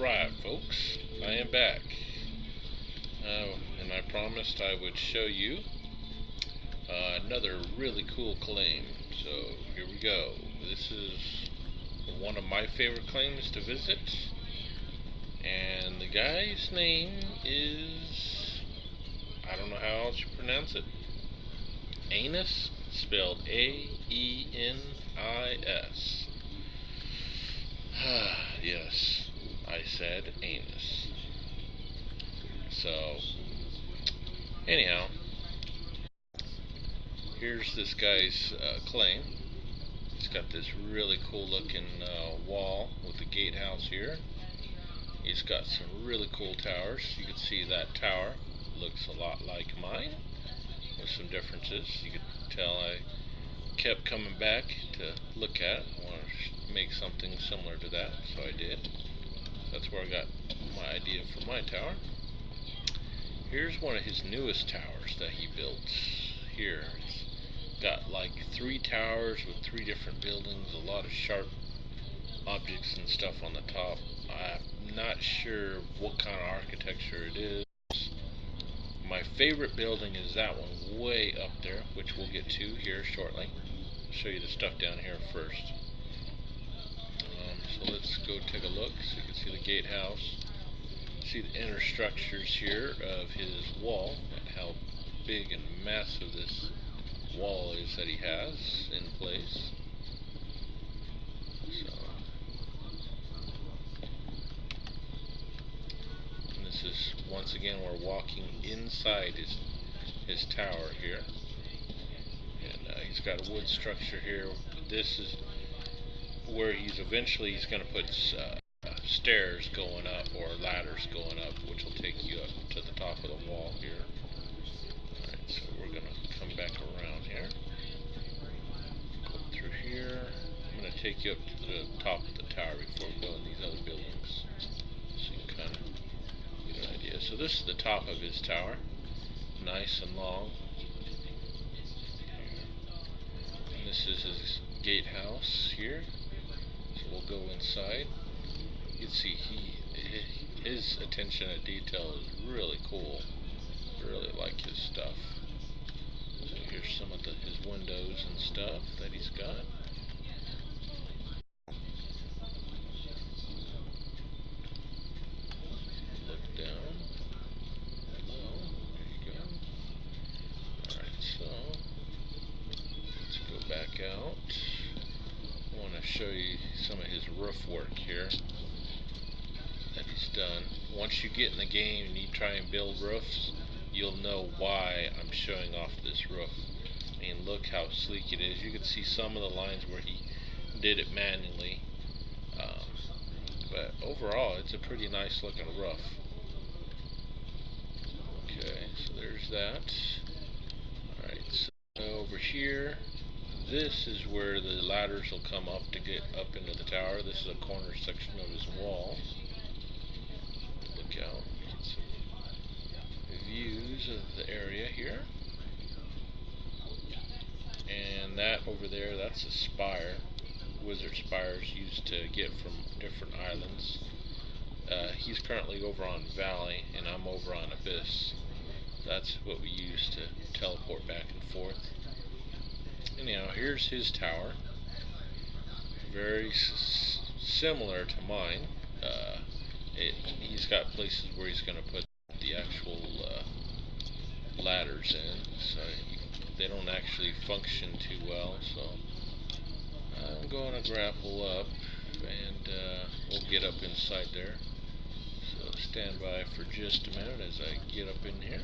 Alright, folks, I am back. And I promised I would show you another really cool claim. So here we go. This is one of my favorite claims to visit. And the guy's name is, I don't know how else you pronounce it, Aenis, spelled A-E-N-I-S. Yes, I said Aenis. So, anyhow, here's this guy's claim. He's got this really cool looking wall with the gatehouse here. He's got some really cool towers. You can see that tower looks a lot like mine with some differences. You could tell I kept coming back to look at. I want to make something similar to that, so I did. That's where I got my idea for my tower. Here's one of his newest towers that he built here. It's got like 3 towers with 3 different buildings, a lot of sharp objects and stuff on the top. I'm not sure what kind of architecture it is. My favorite building is that one way up there, which we'll get to here shortly. I'll show you the stuff down here first. So let's go take a look so you can see the gatehouse. See the inner structures here of his wall, and how big and massive this wall is that he has in place. So, and this is, once again, we're walking inside his tower here, and he's got a wood structure here. This is where he's going to put stairs going up, or ladders going up, which will take you up to the top of the wall here. Alright, so we're going to come back around here, go through here. I'm going to take you up to the top of the tower before we go in these other buildings, so you can kind of get an idea. So this is the top of his tower, nice and long. And this is his gatehouse here. So we'll go inside. You can see his attention to detail is really cool. Really like his stuff. So here's some of his windows and stuff that he's got. Look down. Hello. There you go. Alright, so let's go back out. I want to show you some of his roof work here that he's done. Once you get in the game and you try and build roofs, you'll know why I'm showing off this roof. I mean, look how sleek it is. You can see some of the lines where he did it manually, but overall it's a pretty nice looking roof. Okay, so there's that. Alright, so over here, this is where the ladders will come up to get up into the tower. This is a corner section of his wall. Look out, get some views of the area here. And that over there, that's a spire. Wizard spires used to get from different islands. He's currently over on Valley, and I'm over on Abyss. That's what we use to teleport back and forth. Anyhow, here's his tower. Very similar to mine. He's got places where he's going to put the actual ladders in, so they don't actually function too well. So I'm going to grapple up, and we'll get up inside there. So stand by for just a minute as I get up in here.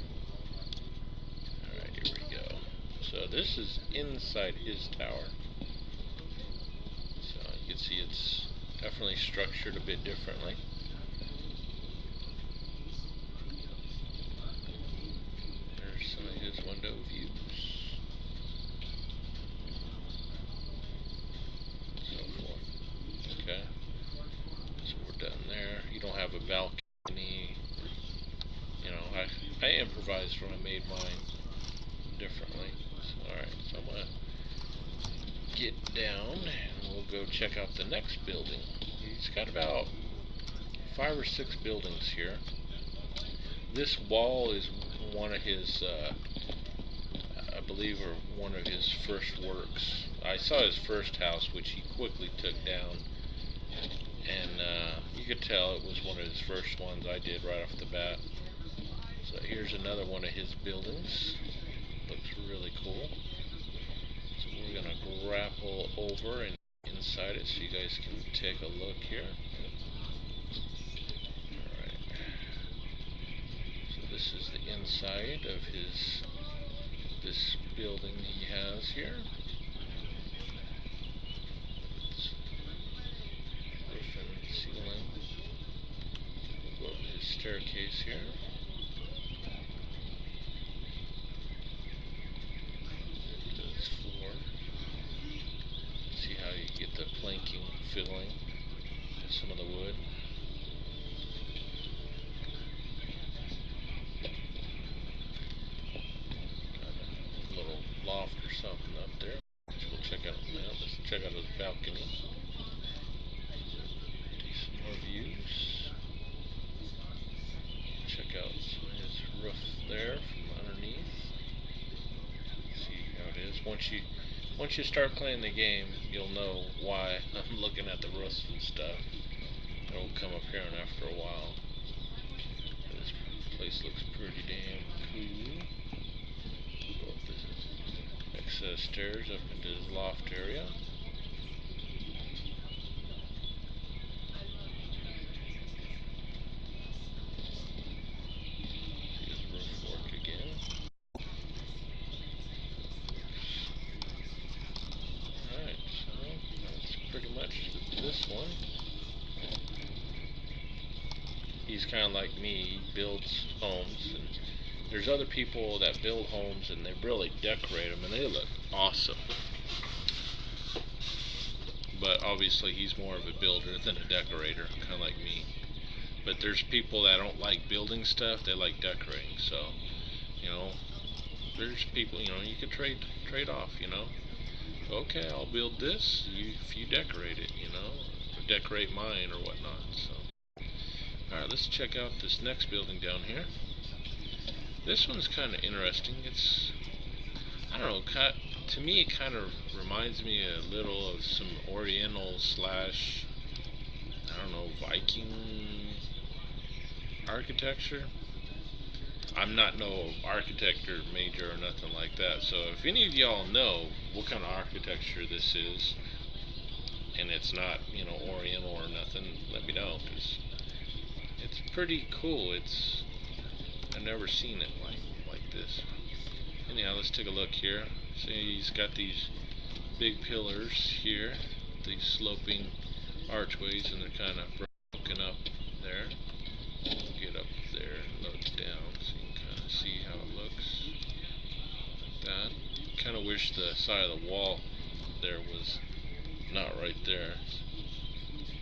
Alright, here we go. So this is inside his tower. So you can see it's definitely structured a bit differently. There's some of his window views. So forth. Okay. So we're done there. You don't have a balcony. You know, I improvised when I made mine differently. Alright, so I'm going to get down and we'll go check out the next building. He's got about 5 or 6 buildings here. This wall is one of his, I believe, or one of his first works. I saw his first house, which he quickly took down, and you could tell it was one of his first ones I did right off the bat. So here's another one of his buildings. Looks really cool. So we're going to grapple over and inside it so you guys can take a look here. Alright. So this is the inside of this building he has here. It's roof and ceiling. We'll go up his staircase here. This floor. See how you get the planking filling with some of the wood. Got a little loft or something up there. We'll check out now. Let's check out his balcony. Take some more views. Check out some of his roof there from underneath. See how it is. Once you start playing the game, you'll know why I'm looking at the roofs and stuff. It'll come apparent after a while. This place looks pretty damn cool. Go up this next set of stairs up into his loft area. See his roof work again. Alright, so that's pretty much this one. He's kind of like me. He builds homes, and there's other people that build homes and they really decorate them and they look awesome. But obviously he's more of a builder than a decorator, kind of like me. But there's people that don't like building stuff, they like decorating. So, you know, there's people, you know, you could trade off, you know. Okay, I'll build this if you decorate it, you know, or decorate mine or whatnot. So, alright, let's check out this next building down here. This one's kind of interesting. It's, I don't know, to me it kind of reminds me a little of some Oriental slash, I don't know, Viking architecture. I'm not no architecture major or nothing like that, so if any of y'all know what kind of architecture this is, and it's not, you know, Oriental or nothing, let me know, because it's pretty cool. I've never seen it like this. Anyhow, let's take a look here. See, he's got these big pillars here, these sloping archways, and they're kind of broken up there. We'll get up there and look down so you can kind of see how it looks. Like that. Kind of wish the side of the wall there was not right there.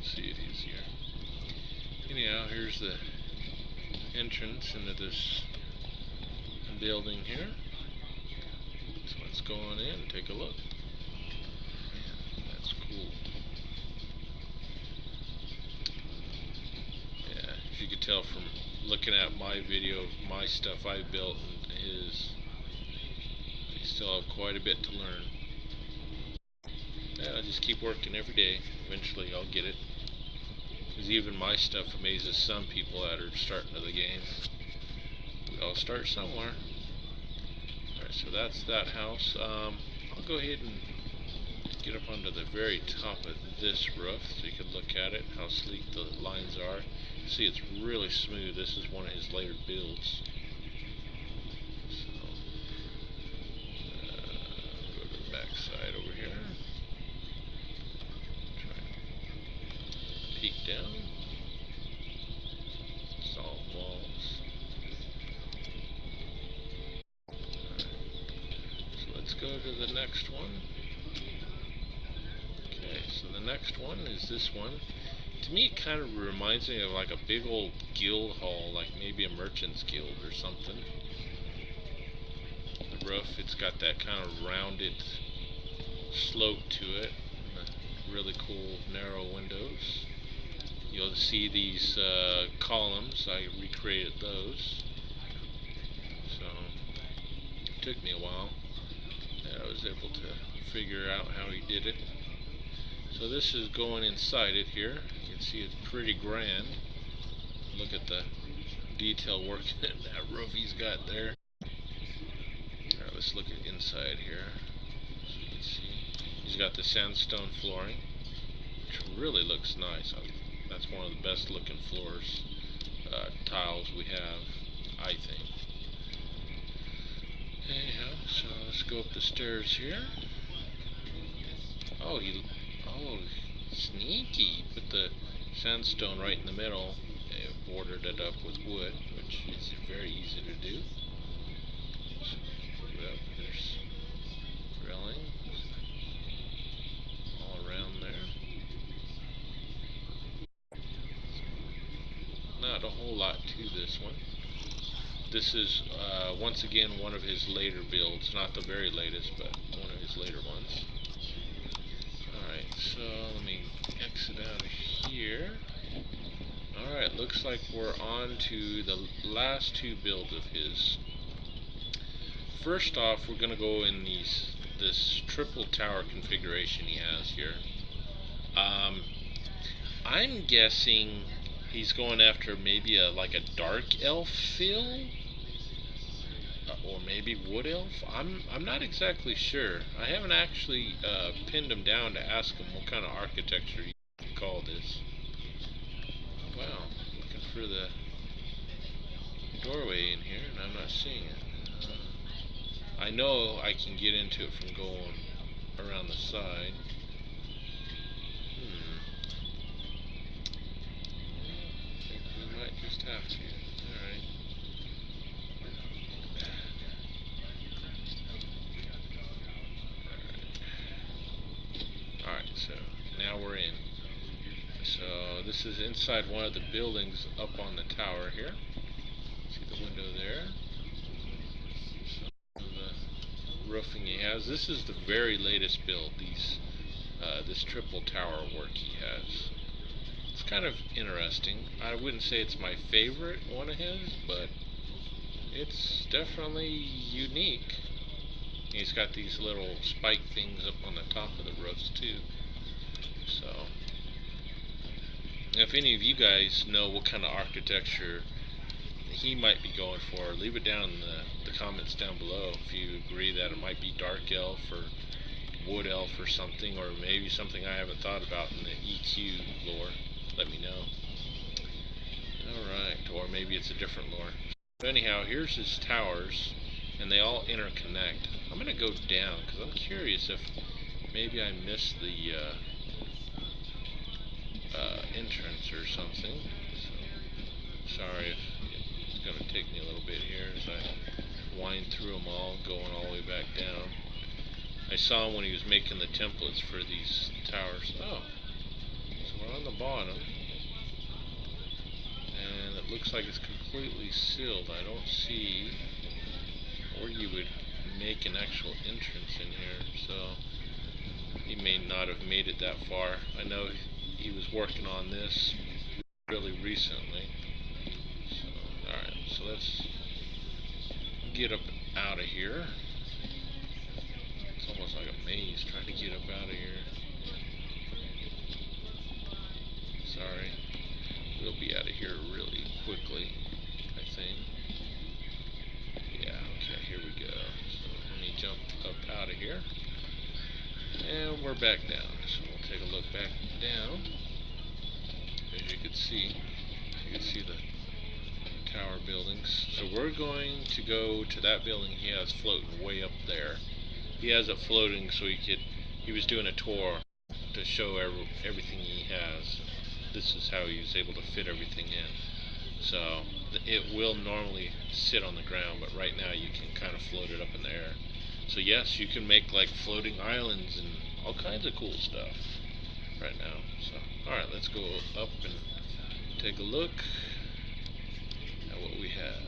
See it easier. Anyhow, here's the entrance into this building here. So let's go on in and take a look. Man, that's cool. Yeah, as you can tell from looking at my video of my stuff I built and his, I still have quite a bit to learn. Yeah, I just keep working every day. Eventually I'll get it. Because even my stuff amazes some people that are starting to the game. We all start somewhere. Alright, so that's that house. I'll go ahead and get up onto the very top of this roof so you can look at it, how sleek the lines are. See, it's really smooth. This is one of his later builds. So, go to the back side over here. Try and peek down. Solid walls. Alright. So let's go to the next one. Okay, so the next one is this one. To me, it kind of reminds me of like a big old guild hall, like maybe a merchant's guild or something. The roof, it's got that kind of rounded slope to it, and the really cool narrow windows. You'll see these columns. I recreated those. So it took me a while. And I was able to figure out how he did it. So this is going inside it here. You can see it's pretty grand. Look at the detail work that roof he's got there. Alright, let's look at inside here. So you can see he's got the sandstone flooring, which really looks nice. That's one of the best looking floors, tiles we have, I think. Anyhow, so let's go up the stairs here. Oh, sneaky. Put the sandstone right in the middle. Bordered it up with wood, which is very easy to do. So, up, there's railing all around there. Not a whole lot to this one. This is once again one of his later builds, not the very latest, but one of his later ones. Alright, so let me exit out of here. Alright, looks like we're on to the last two builds of his. First off, we're going to go in this triple tower configuration he has here. I'm guessing he's going after maybe like a dark elf feel, or maybe wood elf. I'm not exactly sure. I haven't actually pinned him down to ask him what kind of architecture you call this. Oh, wow, looking for the doorway in here, and I'm not seeing it. I know I can get into it from going around the side. I think we might just have to. Alright. Alright, so now we're in. So this is inside one of the buildings up on the tower here. See the window there? So the roofing he has. This is the very latest build. This triple tower work he has. It's kind of interesting. I wouldn't say it's my favorite one of his, but it's definitely unique. He's got these little spike things up on the top of the roofs too. So if any of you guys know what kind of architecture he might be going for, leave it down in the comments down below if you agree that it might be dark elf or wood elf or something, or maybe something I haven't thought about in the EQ lore. Let me know. Alright, or maybe it's a different lore. So anyhow, here's his towers, and they all interconnect. I'm going to go down because I'm curious if maybe I missed the entrance or something. So, sorry if it's going to take me a little bit here as I wind through them all, going all the way back down. I saw him when he was making the templates for these towers. Oh, so we're on the bottom, and it looks like it's completely sealed. I don't see where you would make an actual entrance in here, so he may not have made it that far. I know he was working on this really recently. So, alright, so let's get up out of here. It's almost like a maze trying to get up out of here. Sorry. We'll be out of here really quickly, I think. Yeah, okay, here we go. So let me jump up out of here. And we're back down. So we'll take a look back down. As you can see, the tower buildings. So we're going to go to that building he has floating way up there. He has it floating so he was doing a tour to show everything he has. This is how he was able to fit everything in. So it will normally sit on the ground, but right now you can kind of float it up in the air. So yes, you can make like floating islands and all kinds of cool stuff right now. So alright, let's go up and take a look at what we have.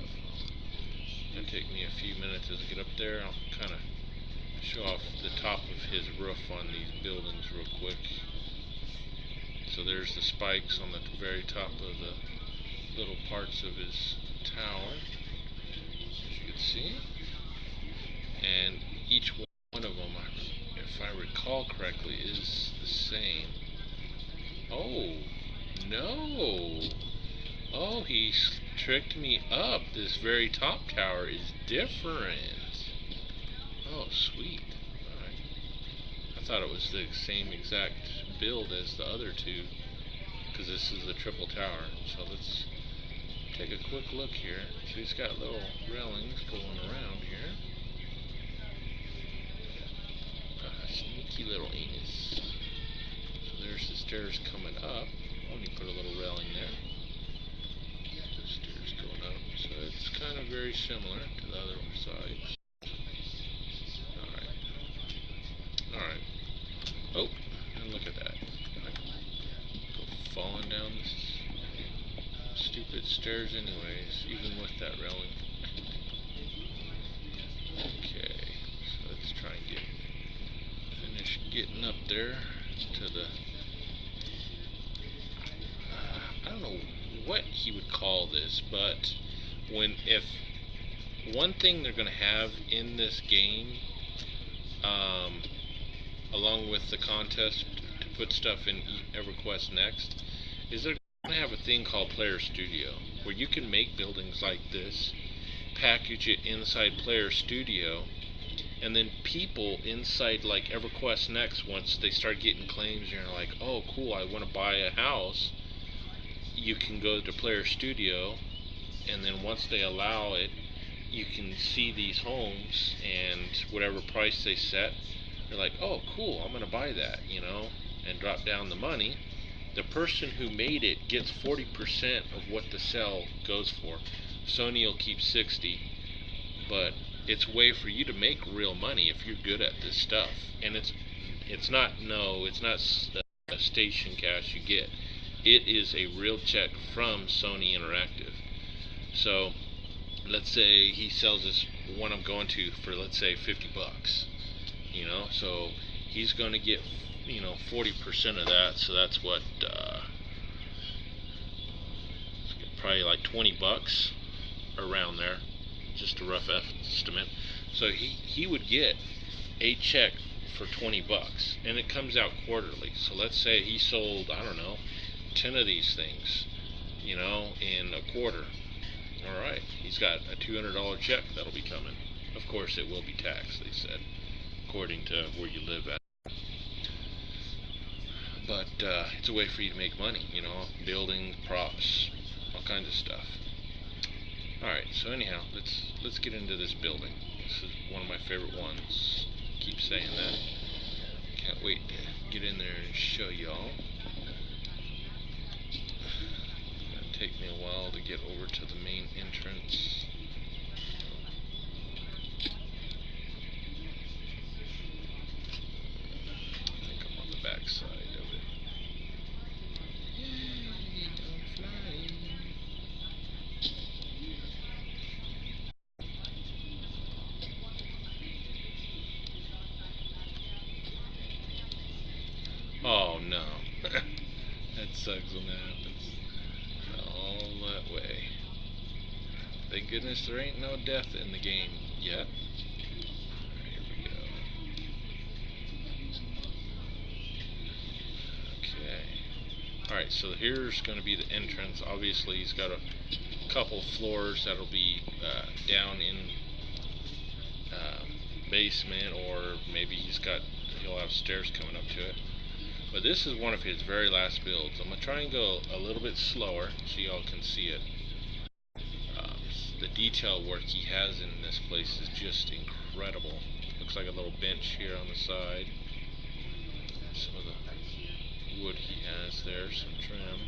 It's going to take me a few minutes as I get up there. I'll kind of show off the top of his roof on these buildings real quick. So there's the spikes on the very top of the little parts of his tower, as you can see. And each one of them, if I recall correctly, is the same. Oh, no. Oh, he tricked me up. This very top tower is different. Oh, sweet. Alright. I thought it was the same exact build as the other two, because this is a triple tower. So let's take a quick look here. So he's got little railings going around here. Sneaky little Aenis. So there's the stairs coming up. Let me put a little railing there. The stairs going up. So it's kind of very similar to the other sides. Alright. Alright. Oh, and look at that. I go falling down this stupid stairs anyways, even with that railing. Okay, so let's try and finish getting up there to the I don't know what he would call this, but if one thing they're going to have in this game, along with the contest to put stuff in EverQuest Next, is they're going to have a thing called Player Studio, where you can make buildings like this, package it inside Player Studio, and then people inside like EverQuest Next, once they start getting claims and you're like, oh cool, I want to buy a house, you can go to Player Studio, and then once they allow it, you can see these homes, and whatever price they set, you're like, oh cool, I'm gonna buy that, and drop down the money. The person who made it gets 40% of what the sale goes for. Sony will keep 60, but it's a way for you to make real money if you're good at this stuff. And it's not station cash you get. It is a real check from Sony Interactive. So let's say he sells this one I'm going to for, let's say, $50. So he's going to get 40% of that. So that's what probably like $20 around there, just a rough estimate. So he would get a check for $20, and it comes out quarterly. So let's say he sold, I don't know, 10 of these things, in a quarter. All right, he's got a $200 check that'll be coming. Of course, it will be taxed, they said, according to where you live at. But it's a way for you to make money, building, props, all kinds of stuff. All right, so anyhow, let's get into this building. This is one of my favorite ones. I keep saying that. Can't wait to get in there and show y'all. It'll take me a while to get over to the main entrance. I think I'm on the back side of it. Yay, I'm flying. Oh no. That sucks when that happens. All that way. Thank goodness there ain't no death in the game yet. Here we go. Okay. Alright, so here's going to be the entrance. Obviously he's got a couple floors that'll be down in basement, or maybe he'll have stairs coming up to it. But this is one of his very last builds. I'm going to try and go a little bit slower so y'all can see it. The detail work he has in this place is just incredible. Looks like a little bench here on the side. Some of the wood he has there, some trim.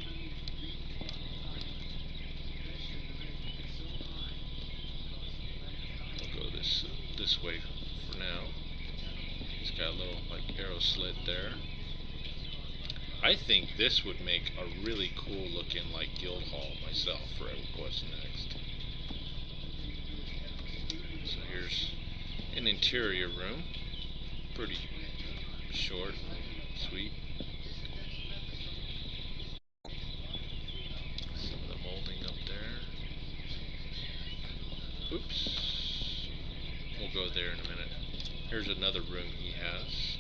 We'll go this way for now. He's got a little arrow slit there. I think this would make a really cool looking guild hall myself for EverQuest Next. So here's an interior room, pretty short and sweet. here's another room he has.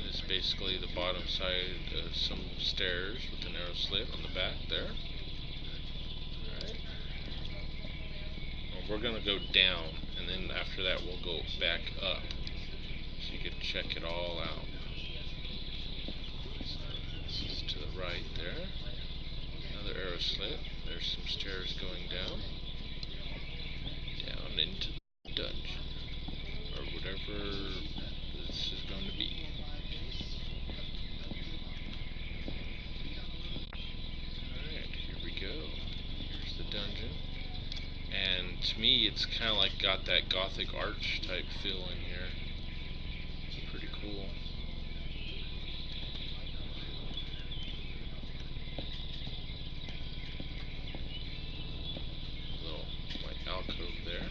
This is basically the bottom side of some stairs with an arrow slit on the back there. Alright. Well, we're going to go down, and then after that we'll go back up, so you can check it all out. So this is to the right there. Another arrow slit. There's some stairs going down into the dungeon, or whatever this is going to be. Alright, here we go. Here's the dungeon. And to me, it's kind of like got that Gothic arch type feel in here. It's pretty cool. Little like alcove there.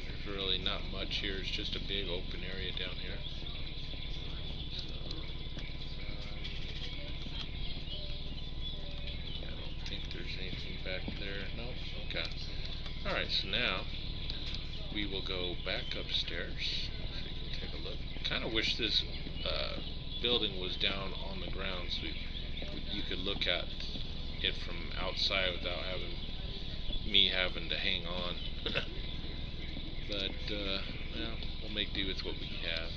There's really not much here. It's just a big open area down here. I don't think there's anything back there. Nope. Okay. Alright, so now we will go back upstairs so you can take a look. Kind of wish this building was down on the ground so you could look at it from outside without me having to hang on. But well, we'll make do with what we have.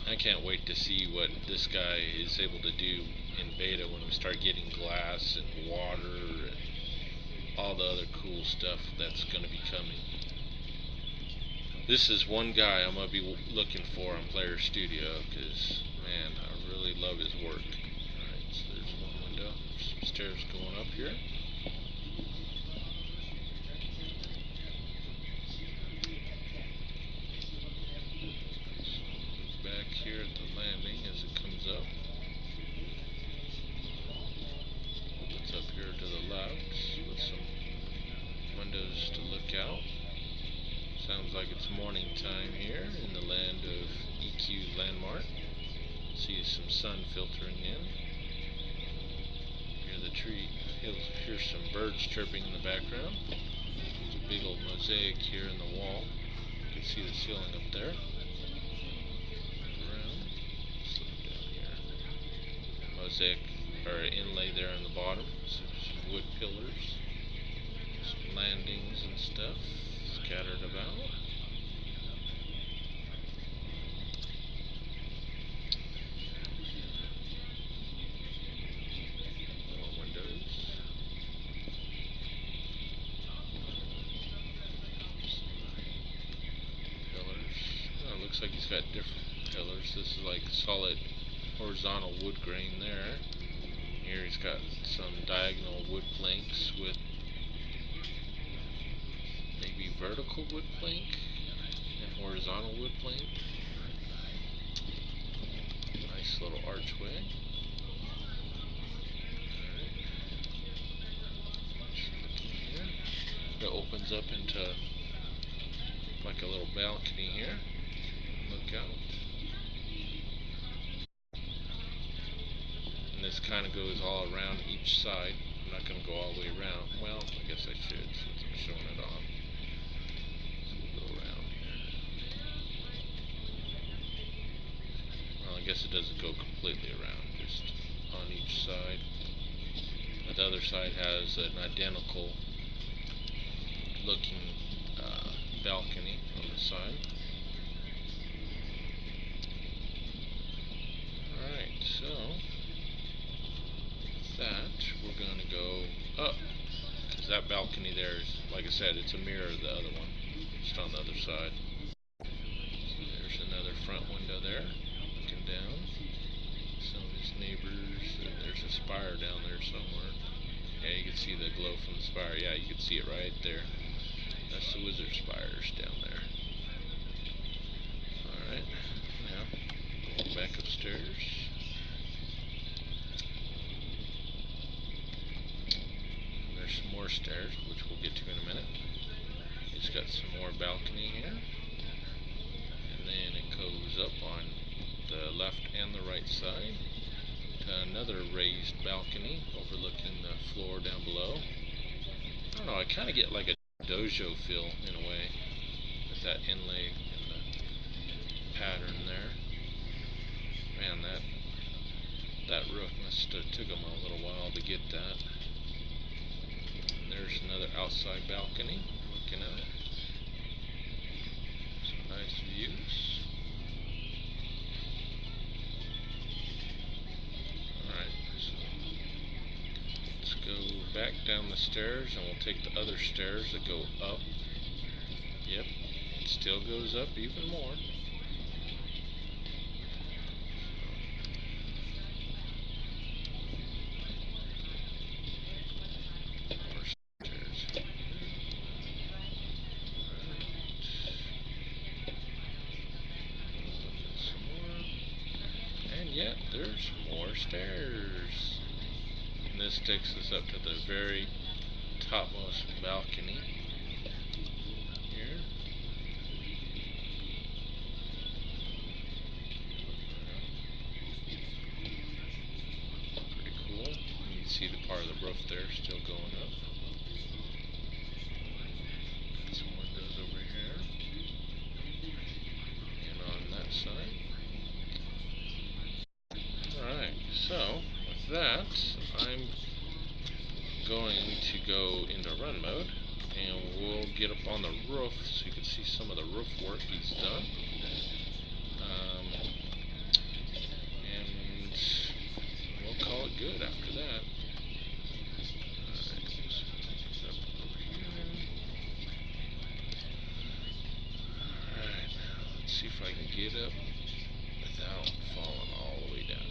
I can't wait to see what this guy is able to do in beta when we start getting glass and water and all the other cool stuff that's going to be coming. This is one guy I'm going to be looking for on Player Studio because, man, I really love his work. Alright, so there's one window. There's some stairs going up here. Back here at the landing as it comes up. Opens up here to the left with some windows to look out. Sounds like it's morning time here in the land of EQ Landmark. See some sun filtering in. Hear the tree. Hear some birds chirping in the background. There's a big old mosaic here in the wall. You can see the ceiling up there. Around. Slow down here. Mosaic or inlay there on the bottom. Some wood pillars. Some landings and stuff scattered about. More windows. Pillars. Oh, it looks like he's got different pillars. This is like solid horizontal wood grain there. Here he's got some diagonal wood planks with maybe vertical wood plank and horizontal wood plank. Nice little archway. It opens up into like a little balcony here. Look out. And this kind of goes all around each side. I'm not going to go all the way around. Well, I guess I should since I'm showing it off. So we'll go around here. Well, I guess it doesn't go completely around, just on each side. But the other side has an identical looking balcony on the side. Alright, so with that, we're going to go up. Because that balcony there is, like I said, it's a mirror of the other one, just on the other side. So there's another front window there, looking down. Some of his neighbors, and there's a spire down there somewhere. Yeah, you can see the glow from the spire. Yeah, you can see it right there. That's the wizard spires down there. Alright, now going back upstairs. And there's some more stairs, which we'll get to in a minute. It's got some more balcony here. And then it goes up on the left and the right side. another raised balcony overlooking the floor down below. I don't know, I kind of get like a dojo feel in a way with that inlay and the pattern there. Man, that roof must have took them a little while to get that. And there's another outside balcony looking out. Some nice views. Alright, so let's go back down the stairs and we'll take the other stairs that go up. Yep, it still goes up even more. More stairs here. Alright. Looking some more. And yet, there's more stairs. And this takes us up to the very topmost balcony here. Pretty cool. You can see the part of the roof there still going up. Got some windows over here. And on that side. Alright, so with that, I'm going to go into run mode. And we'll get up on the roof so you can see some of the roof work he's done. And we'll call it good after that. Alright, so up over here. Alright, let's see if I can get up without falling all the way down.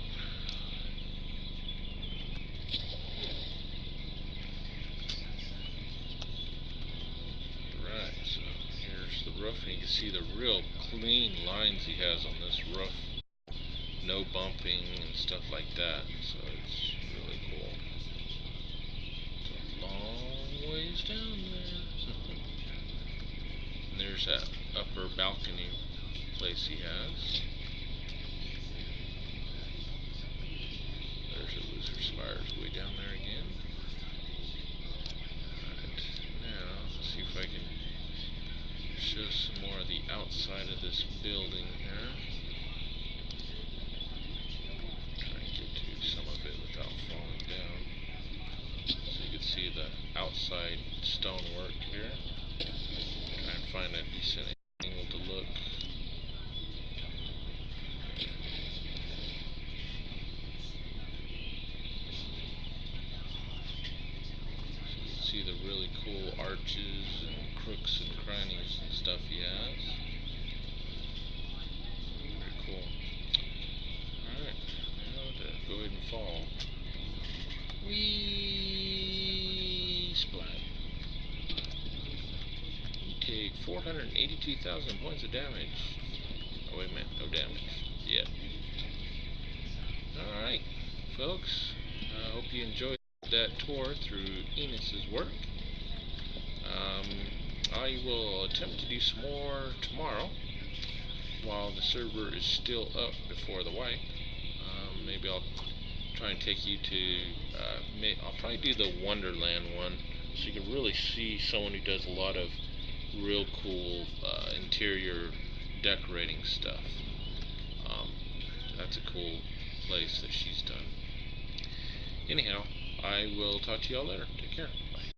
Right, so here's the roof, and you can see the real clean lines he has on this roof. No bumping and stuff like that, so it's really cool. It's a long ways down there. And there's that upper balcony place he has. There's a loser spires way down there again. Alright, now let's see if I can show some more of the outside of this building here. Try and get to some of it without falling down. So you can see the outside stonework here. Try and find a decent angle to look. See the really cool arches and crooks and crannies and stuff he has. Very cool. Alright, now to go ahead and fall. Whee! Splat. You take 482,000 points of damage. Oh wait a minute, no damage yet. Alright, folks. I hope you enjoyed that tour through Aenis' work. I will attempt to do some more tomorrow while the server is still up before the wipe. Maybe I'll try and take you to I'll probably do the Wonderland one so you can really see someone who does a lot of real cool interior decorating stuff. That's a cool place that she's done. Anyhow, I will talk to y'all later. Take care.